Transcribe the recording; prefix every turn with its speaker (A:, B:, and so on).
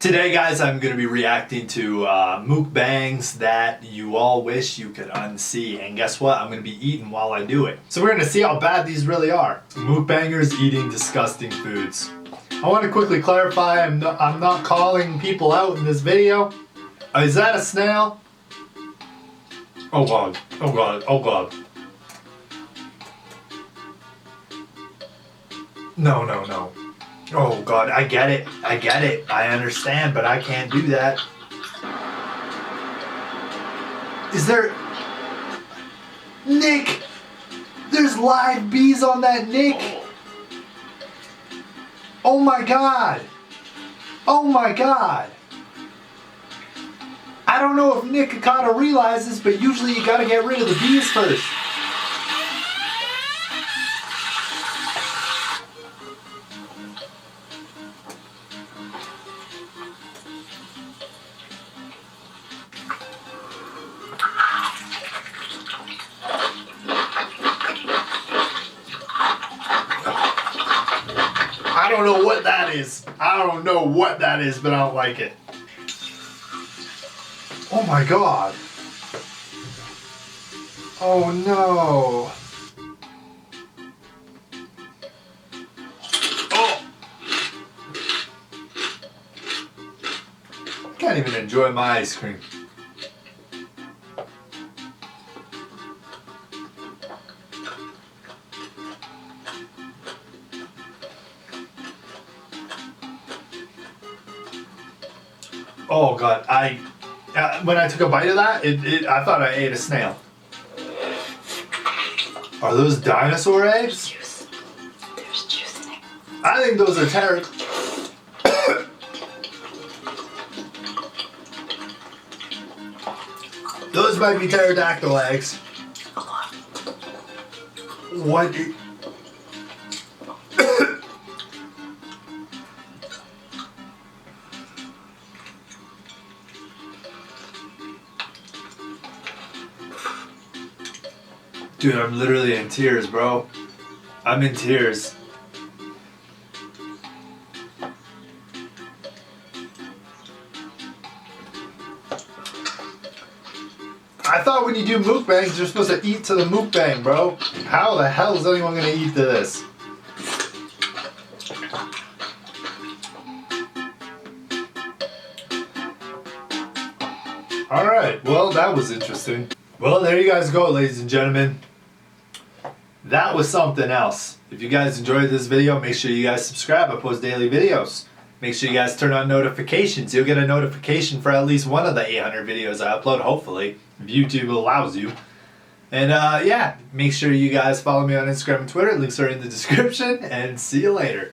A: Today, guys, I'm going to be reacting to mukbangs that you all wish you could unsee. And guess what? I'm going to be eating while I do it. So we're going to see how bad these really are. Mukbangers eating disgusting foods. I want to quickly clarify, I'm not calling people out in this video. Is that a snail? Oh god, oh god, oh god. No, no, no. Oh god, I get it, I understand, but I can't do that. Is there... Nick! There's live bees on that, Nick! Oh my god! Oh my god! I don't know if Nick Akata realizes, but usually you gotta get rid of the bees first. I don't know what that is. I don't know what that is, but I don't like it. Oh my god. Oh no. Oh. I can't even enjoy my ice cream. Oh god, when I took a bite of that, I thought I ate a snail. Are those dinosaur eggs?
B: Juice. There's juice in it.
A: I think those are terrible. Those might be pterodactyl eggs. What? Dude, I'm literally in tears, bro. I'm in tears. I thought when you do mukbangs, you're supposed to eat to the mukbang, bro. How the hell is anyone gonna eat to this? Alright, well, that was interesting. Well, there you guys go, ladies and gentlemen. That was something else. If you guys enjoyed this video, make sure you guys subscribe. I post daily videos. Make sure you guys turn on notifications. You'll get a notification for at least one of the 800 videos I upload, hopefully, if YouTube allows you. And yeah, make sure you guys follow me on Instagram and Twitter. Links are in the description, and see you later.